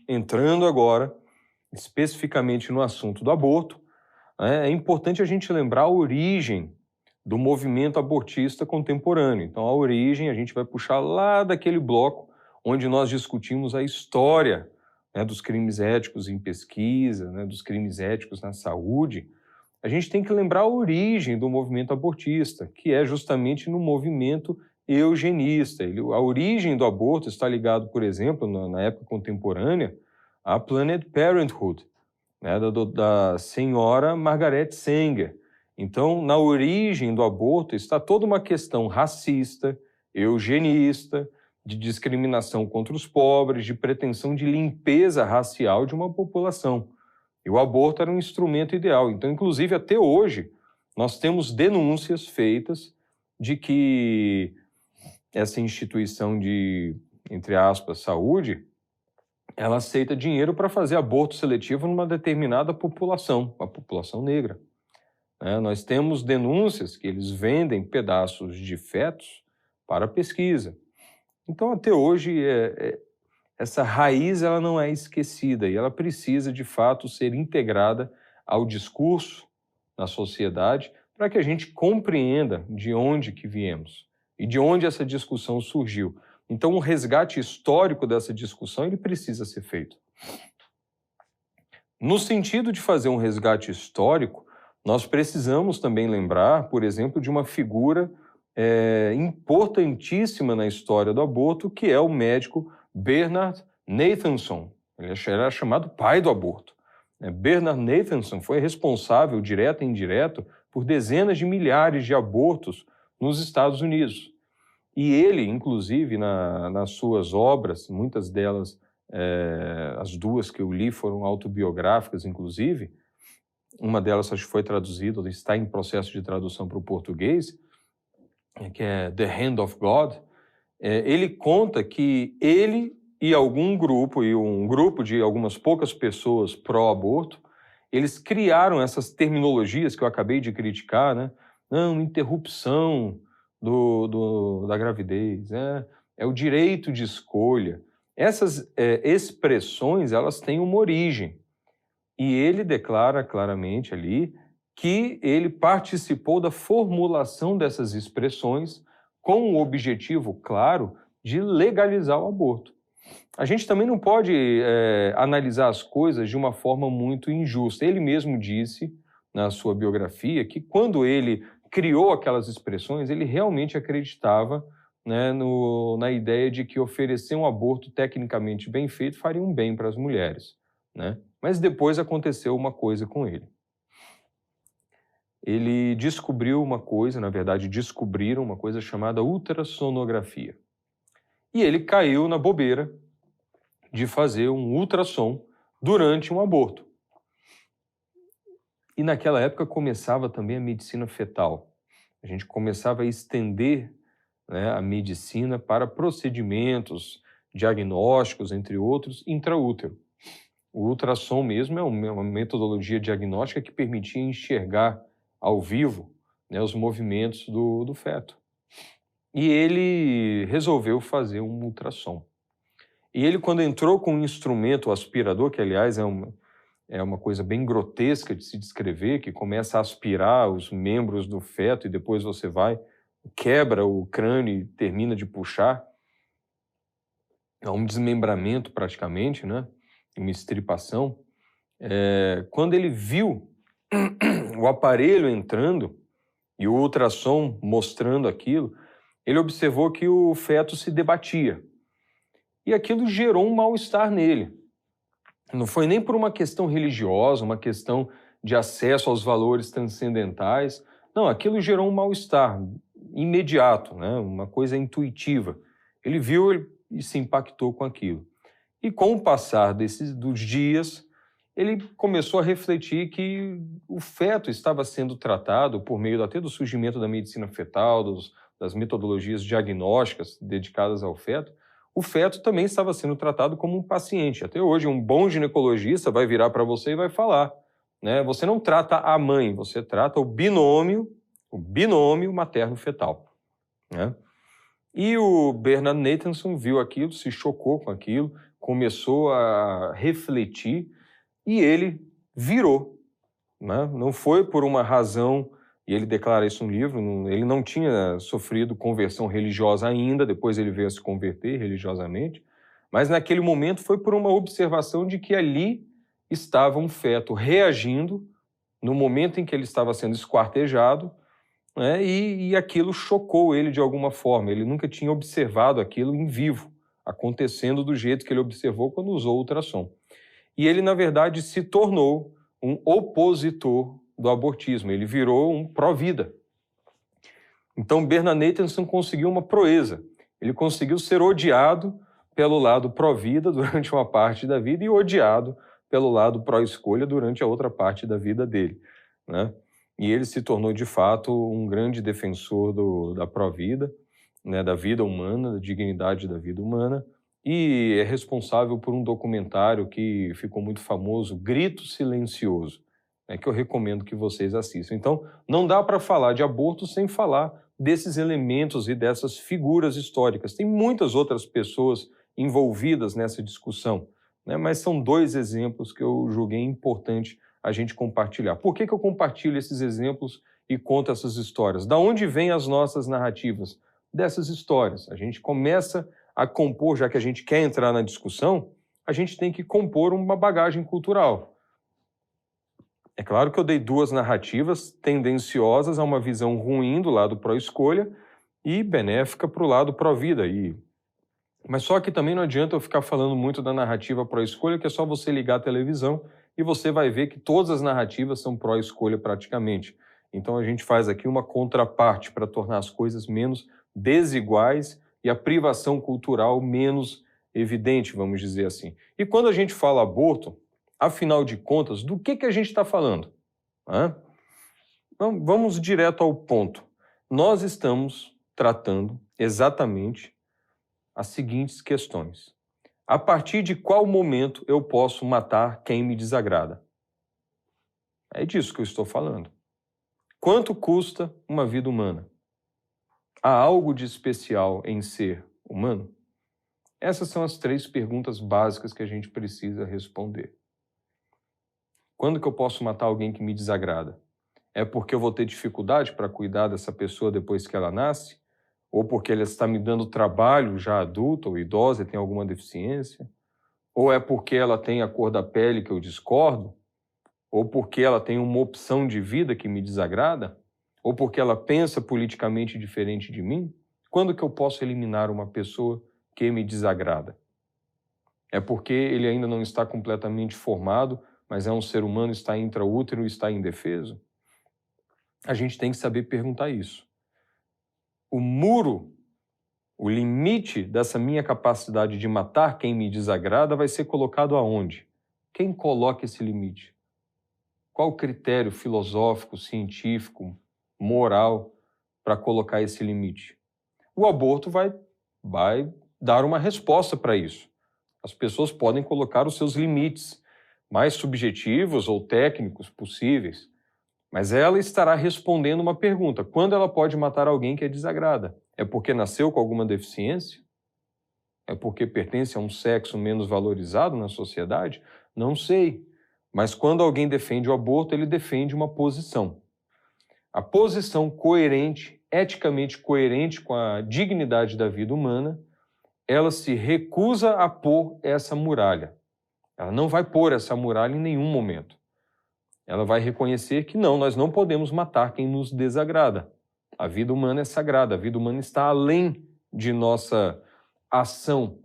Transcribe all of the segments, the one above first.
entrando agora especificamente no assunto do aborto, é importante a gente lembrar a origem do movimento abortista contemporâneo. Então, a origem a gente vai puxar lá daquele bloco onde nós discutimos a história, né, dos crimes éticos em pesquisa, né, dos crimes éticos na saúde. A gente tem que lembrar a origem do movimento abortista, que é justamente no movimento eugenista. A origem do aborto está ligado, por exemplo, na época contemporânea, à Planned Parenthood, né, da senhora Margaret Sanger. Então, na origem do aborto está toda uma questão racista, eugenista, de discriminação contra os pobres, de pretensão de limpeza racial de uma população. E o aborto era um instrumento ideal. Então, inclusive, até hoje, nós temos denúncias feitas de que essa instituição de, entre aspas, saúde, ela aceita dinheiro para fazer aborto seletivo numa determinada população, a população negra. Nós temos denúncias que eles vendem pedaços de fetos para pesquisa. Então, até hoje, essa raiz ela não é esquecida e ela precisa, de fato, ser integrada ao discurso na sociedade para que a gente compreenda de onde que viemos e de onde essa discussão surgiu. Então, o resgate histórico dessa discussão ele precisa ser feito. No sentido de fazer um resgate histórico, nós precisamos também lembrar, por exemplo, de uma figura importantíssima na história do aborto, que é o médico Bernard Nathanson. Ele era chamado pai do aborto. Bernard Nathanson foi responsável, direto e indireto, por dezenas de milhares de abortos nos Estados Unidos. E ele, inclusive, nas suas obras, muitas delas, as duas que eu li foram autobiográficas, inclusive, uma delas acho que foi traduzida, está em processo de tradução para o português, que é The Hand of God. Ele conta que ele e algum grupo, e um grupo de algumas poucas pessoas pró-aborto, eles criaram essas terminologias que eu acabei de criticar, né? Não, interrupção da gravidez, é o direito de escolha. Essas expressões, elas têm uma origem. E ele declara claramente ali que ele participou da formulação dessas expressões com o objetivo, claro, de legalizar o aborto. A gente também não pode analisar as coisas de uma forma muito injusta. Ele mesmo disse, na sua biografia, que quando ele criou aquelas expressões, ele realmente acreditava, né, na ideia de que oferecer um aborto tecnicamente bem feito faria um bem para as mulheres, né? Mas depois aconteceu uma coisa com ele. Ele descobriu uma coisa, na verdade descobriram uma coisa chamada ultrassonografia. E ele caiu na bobeira de fazer um ultrassom durante um aborto. E naquela época começava também a medicina fetal. A gente começava a estender, né, a medicina para procedimentos diagnósticos, entre outros, intraútero. O ultrassom mesmo é uma metodologia diagnóstica que permitia enxergar ao vivo, né, os movimentos do feto. E ele resolveu fazer um ultrassom. E ele, quando entrou com um instrumento, o aspirador, que aliás é uma coisa bem grotesca de se descrever, que começa a aspirar os membros do feto e depois você quebra o crânio e termina de puxar. É um desmembramento praticamente, né? Uma estripação. Quando ele viu o aparelho entrando e o ultrassom mostrando aquilo, ele observou que o feto se debatia. E aquilo gerou um mal-estar nele. Não foi nem por uma questão religiosa, uma questão de acesso aos valores transcendentais. Não, aquilo gerou um mal-estar imediato, né? Uma coisa intuitiva. Ele viu e se impactou com aquilo. E com o passar dos dias, ele começou a refletir que o feto estava sendo tratado por meio até do surgimento da medicina fetal, das metodologias diagnósticas dedicadas ao feto. O feto também estava sendo tratado como um paciente. Até hoje, um bom ginecologista vai virar para você e vai falar, né? Você não trata a mãe, você trata o binômio materno-fetal, né? E o Bernard Nathanson viu aquilo, se chocou com aquilo, começou a refletir e ele virou, né? Não foi por uma razão, e ele declara isso no livro, ele não tinha sofrido conversão religiosa ainda, depois ele veio a se converter religiosamente, mas naquele momento foi por uma observação de que ali estava um feto reagindo no momento em que ele estava sendo esquartejado, né? E aquilo chocou ele de alguma forma. Ele nunca tinha observado aquilo em vivo, acontecendo do jeito que ele observou quando usou o ultrassom. E ele, na verdade, se tornou um opositor do abortismo. Ele virou um pró-vida. Então, Bernard Nathanson conseguiu uma proeza. Ele conseguiu ser odiado pelo lado pró-vida durante uma parte da vida e odiado pelo lado pró-escolha durante a outra parte da vida dele, né? E ele se tornou, de fato, um grande defensor da pró-vida, né, da vida humana, da dignidade da vida humana, e é responsável por um documentário que ficou muito famoso, Grito Silencioso, né, que eu recomendo que vocês assistam. Então, não dá para falar de aborto sem falar desses elementos e dessas figuras históricas. Tem muitas outras pessoas envolvidas nessa discussão, né, mas são dois exemplos que eu julguei importante a gente compartilhar. Por que eu compartilho esses exemplos e conto essas histórias? Da onde vêm as nossas narrativas? Dessas histórias. A gente começa a compor, já que a gente quer entrar na discussão, a gente tem que compor uma bagagem cultural. É claro que eu dei duas narrativas tendenciosas a uma visão ruim do lado pró-escolha e benéfica para o lado pró-vida. Mas só que também não adianta eu ficar falando muito da narrativa pró-escolha, que é só você ligar a televisão e você vai ver que todas as narrativas são pró-escolha praticamente. Então a gente faz aqui uma contraparte para tornar as coisas menos desiguais e a privação cultural menos evidente, vamos dizer assim. E quando a gente fala aborto, afinal de contas, do que a gente está falando? Então, vamos direto ao ponto. Nós estamos tratando exatamente as seguintes questões. A partir de qual momento eu posso matar quem me desagrada? É disso que eu estou falando. Quanto custa uma vida humana? Há algo de especial em ser humano? Essas são as três perguntas básicas que a gente precisa responder. Quando que eu posso matar alguém que me desagrada? É porque eu vou ter dificuldade para cuidar dessa pessoa depois que ela nasce? Ou porque ela está me dando trabalho já adulta ou idosa e tem alguma deficiência? Ou é porque ela tem a cor da pele que eu discordo? Ou porque ela tem uma opção de vida que me desagrada? Ou porque ela pensa politicamente diferente de mim? Quando que eu posso eliminar uma pessoa que me desagrada? É porque ele ainda não está completamente formado, mas é um ser humano, está intraútero e está indefeso? A gente tem que saber perguntar isso. O muro, o limite dessa minha capacidade de matar quem me desagrada vai ser colocado aonde? Quem coloca esse limite? Qual o critério filosófico, científico, moral para colocar esse limite? O aborto vai dar uma resposta para isso. As pessoas podem colocar os seus limites, mais subjetivos ou técnicos possíveis, mas ela estará respondendo uma pergunta. Quando ela pode matar alguém que a desagrada? É porque nasceu com alguma deficiência? É porque pertence a um sexo menos valorizado na sociedade? Não sei. Mas quando alguém defende o aborto, ele defende uma posição. A posição coerente, eticamente coerente com a dignidade da vida humana, ela se recusa a pôr essa muralha. Ela não vai pôr essa muralha em nenhum momento. Ela vai reconhecer que não, nós não podemos matar quem nos desagrada. A vida humana é sagrada, a vida humana está além de nossa ação,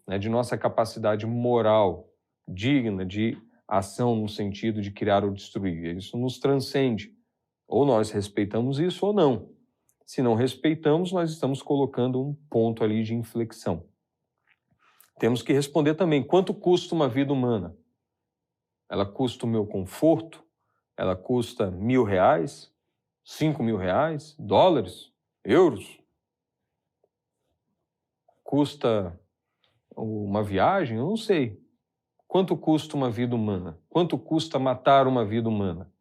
né, de nossa capacidade moral, digna de ação no sentido de criar ou destruir. Isso nos transcende. Ou nós respeitamos isso ou não. Se não respeitamos, nós estamos colocando um ponto ali de inflexão. Temos que responder também, quanto custa uma vida humana? Ela custa o meu conforto? Ela custa R$1.000, R$5.000, dólares, euros? Custa uma viagem? Eu não sei. Quanto custa uma vida humana? Quanto custa matar uma vida humana?